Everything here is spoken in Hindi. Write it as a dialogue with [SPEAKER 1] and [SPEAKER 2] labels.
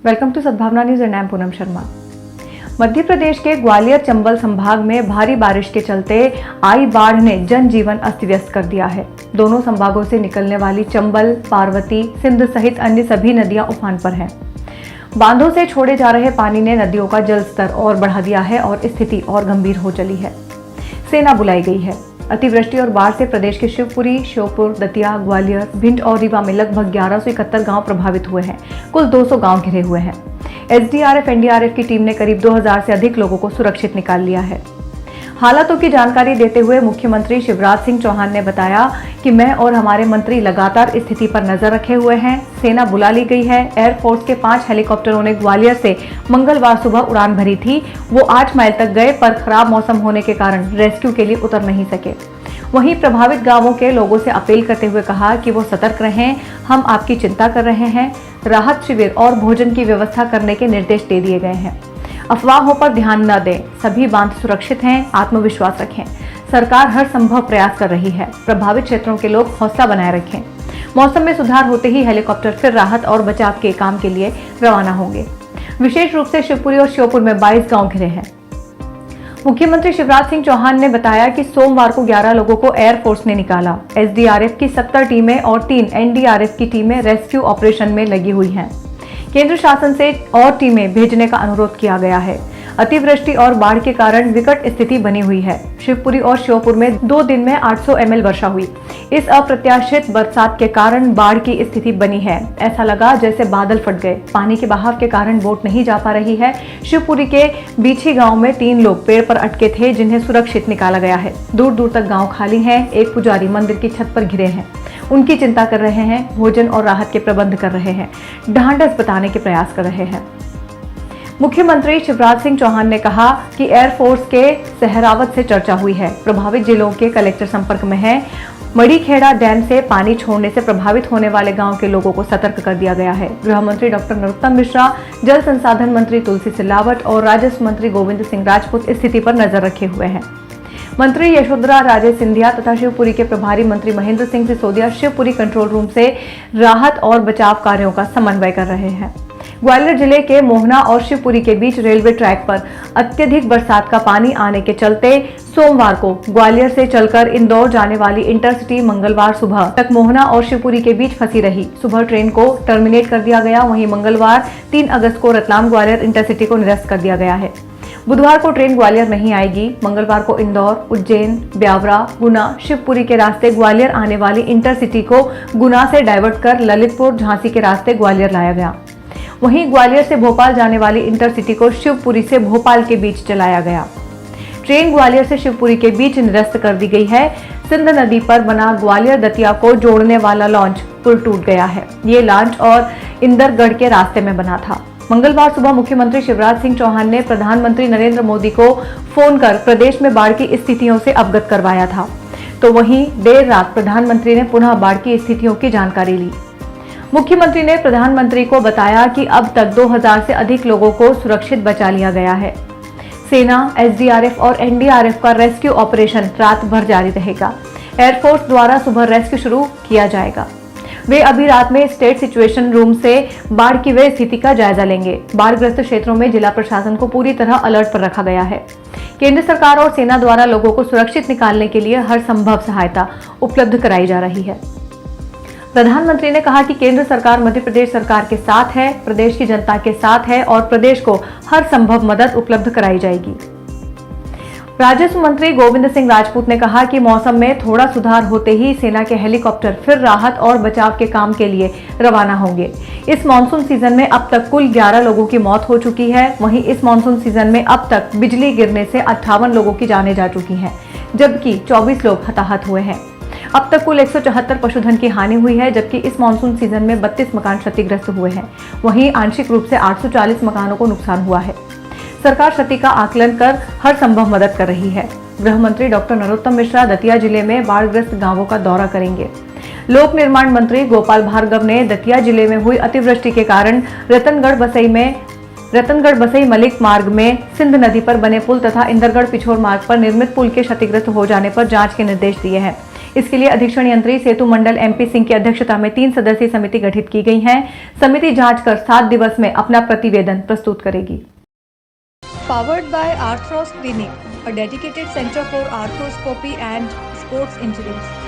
[SPEAKER 1] Welcome to Sadbhavna news and I am Poonam Sharma. Madhya Pradesh के ग्वालियर चंबल संभाग में भारी बारिश के चलते आई बाढ़ ने जनजीवन अस्त व्यस्त कर दिया है। दोनों संभागों से निकलने वाली चंबल, पार्वती, सिंध सहित अन्य सभी नदियां उफान पर हैं। बांधों से छोड़े जा रहे पानी ने नदियों का जल स्तर और बढ़ा दिया है और स्थिति और गंभीर हो चली है। सेना बुलाई गई है। अतिवृष्टि और बाढ़ से प्रदेश के शिवपुरी, श्योपुर, दतिया, ग्वालियर, भिंड और रीवा में लगभग 1171 गांव प्रभावित हुए हैं। कुल 200 गांव घिरे हुए हैं। एसडीआरएफ, एनडीआरएफ की टीम ने करीब 2000 से अधिक लोगों को सुरक्षित निकाल लिया है। हालातों की जानकारी देते हुए मुख्यमंत्री शिवराज सिंह चौहान ने बताया कि मैं और हमारे मंत्री लगातार स्थिति पर नजर रखे हुए हैं। सेना बुला ली गई है। एयरफोर्स के 5 हेलीकॉप्टरों ने ग्वालियर से मंगलवार सुबह उड़ान भरी थी। वो 8 माइल तक गए पर खराब मौसम होने के कारण रेस्क्यू के लिए उतर नहीं सके। वहीं प्रभावित गांवों के लोगों से अपील करते हुए कहा कि वो सतर्क रहें, हम आपकी चिंता कर रहे हैं। राहत शिविर और भोजन की व्यवस्था करने के निर्देश दे दिए गए हैं। अफवाहों पर ध्यान न दें, सभी बांध सुरक्षित हैं, आत्मविश्वास रखें। सरकार हर संभव प्रयास कर रही है। प्रभावित क्षेत्रों के लोग हौसला बनाए रखें। मौसम में सुधार होते ही हेलीकॉप्टर फिर राहत और बचाव के काम के लिए रवाना होंगे। विशेष रूप से शिवपुरी और श्योपुर में 22 गांव घिरे हैं। मुख्यमंत्री शिवराज सिंह चौहान ने बताया कि सोमवार को 11 लोगों को एयरफोर्स ने निकाला। एसडीआरएफ की 70 टीमें और 3 एनडीआरएफ की टीमें रेस्क्यू ऑपरेशन में लगी हुई हैं। केंद्र शासन से और टीमें भेजने का अनुरोध किया गया है। अतिवृष्टि और बाढ़ के कारण विकट स्थिति बनी हुई है। शिवपुरी और श्योपुर में 2 दिन में 800 ml वर्षा हुई। इस अप्रत्याशित बरसात के कारण बाढ़ की स्थिति बनी है। ऐसा लगा जैसे बादल फट गए। पानी के बहाव के कारण बोट नहीं जा पा रही है। शिवपुरी के बीछी गांव में 3 लोग पेड़ पर अटके थे, जिन्हें सुरक्षित निकाला गया है। दूर दूर तक गांव खाली है। एक पुजारी मंदिर की छत पर घिरे हैं। उनकी चिंता कर रहे हैं, भोजन और राहत के प्रबंध कर रहे हैं, ढांढस बताने के प्रयास कर रहे हैं। मुख्यमंत्री शिवराज सिंह चौहान ने कहा कि एयरफोर्स के सहरावत से चर्चा हुई है। प्रभावित जिलों के कलेक्टर संपर्क में हैं। मड़ीखेड़ा डैम से पानी छोड़ने से प्रभावित होने वाले गांव के लोगों को सतर्क कर दिया गया है। गृह मंत्री डॉक्टर नरोत्तम मिश्रा, जल संसाधन मंत्री तुलसी सिलावट और राजस्व मंत्री गोविंद सिंह राजपूत स्थिति पर नजर रखे हुए हैं। मंत्री यशोधरा राजे सिंधिया तथा शिवपुरी के प्रभारी मंत्री महेंद्र सिंह सिसोदिया शिवपुरी कंट्रोल रूम से राहत और बचाव कार्यों का समन्वय कर रहे हैं। ग्वालियर जिले के मोहना और शिवपुरी के बीच रेलवे ट्रैक पर अत्यधिक बरसात का पानी आने के चलते सोमवार को ग्वालियर से चलकर इंदौर जाने वाली इंटरसिटी मंगलवार सुबह तक मोहना और शिवपुरी के बीच फंसी रही। सुबह ट्रेन को टर्मिनेट कर दिया गया। वहीं मंगलवार 3 अगस्त को रतलाम ग्वालियर इंटरसिटी को निरस्त कर दिया गया है। बुधवार को ट्रेन ग्वालियर नहीं आएगी। मंगलवार को इंदौर, उज्जैन, ब्यावरा, गुना, शिवपुरी के रास्ते ग्वालियर आने वाली इंटरसिटी को गुना से डाइवर्ट कर ललितपुर, झांसी के रास्ते ग्वालियर लाया गया। वहीं ग्वालियर से भोपाल जाने वाली इंटरसिटी को शिवपुरी से भोपाल के बीच चलाया गया। ट्रेन ग्वालियर से शिवपुरी के बीच निरस्त कर दी गई है। सिंध नदी पर बना ग्वालियर दतिया को जोड़ने वाला लॉन्च पुल टूट गया है। ये लॉन्च और इंदरगढ़ के रास्ते में बना था। मंगलवार सुबह मुख्यमंत्री शिवराज सिंह चौहान ने प्रधानमंत्री नरेंद्र मोदी को फोन कर प्रदेश में बाढ़ की स्थितियों से अवगत करवाया था। तो वहीं देर रात प्रधानमंत्री ने पुनः बाढ़ की स्थितियों की जानकारी ली। मुख्यमंत्री ने प्रधानमंत्री को बताया कि अब तक 2000 से अधिक लोगों को सुरक्षित बचा लिया गया है। सेना, एसडीआरएफ और एनडीआरएफ का रेस्क्यू ऑपरेशन रात भर जारी रहेगा। एयरफोर्स द्वारा सुबह रेस्क्यू शुरू किया जाएगा। वे अभी रात में स्टेट सिचुएशन रूम से बाढ़ की वे स्थिति का जायजा लेंगे। बाढ़ग्रस्त क्षेत्रों में जिला प्रशासन को पूरी तरह अलर्ट पर रखा गया है। केंद्र सरकार और सेना द्वारा लोगों को सुरक्षित निकालने के लिए हर संभव सहायता उपलब्ध कराई जा रही है। प्रधानमंत्री ने कहा कि केंद्र सरकार मध्य प्रदेश सरकार के साथ है, प्रदेश की जनता के साथ है और प्रदेश को हर संभव मदद उपलब्ध कराई जाएगी। राजस्व मंत्री गोविंद सिंह राजपूत ने कहा कि मौसम में थोड़ा सुधार होते ही सेना के हेलीकॉप्टर फिर राहत और बचाव के काम के लिए रवाना होंगे। इस मानसून सीजन में अब तक कुल 11 लोगों की मौत हो चुकी है। वहीं इस मानसून सीजन में अब तक बिजली गिरने से 58 लोगों की जानें जा चुकी हैं, जबकि 24 लोग हताहत हुए हैं। अब तक कुल 174 पशुधन की हानि हुई है, जबकि इस मानसून सीजन में 32 मकान क्षतिग्रस्त हुए हैं। वहीं आंशिक रूप से 840 मकानों को नुकसान हुआ है। सरकार क्षति का आकलन कर हर संभव मदद कर रही है। गृह मंत्री डॉक्टर नरोत्तम मिश्रा दतिया जिले में बाढ़ग्रस्त गांवों का दौरा करेंगे। लोक निर्माण मंत्री गोपाल भार्गव ने दतिया जिले में हुई अतिवृष्टि के कारण रतनगढ़ बसई मलिक मार्ग में सिंध नदी पर बने पुल तथा इंदरगढ़ पिछोर मार्ग पर निर्मित पुल के क्षतिग्रस्त हो जाने पर जांच के निर्देश दिए हैं। इसके लिए अधीक्षण यंत्री सेतु मंडल MP सिंह की अध्यक्षता में 3 सदस्यीय समिति गठित की गई है। समिति जांच कर 7 दिवस में अपना प्रतिवेदन प्रस्तुत करेगी।
[SPEAKER 2] Powered by Arthros Clinic, a dedicated center for arthroscopy and sports injuries.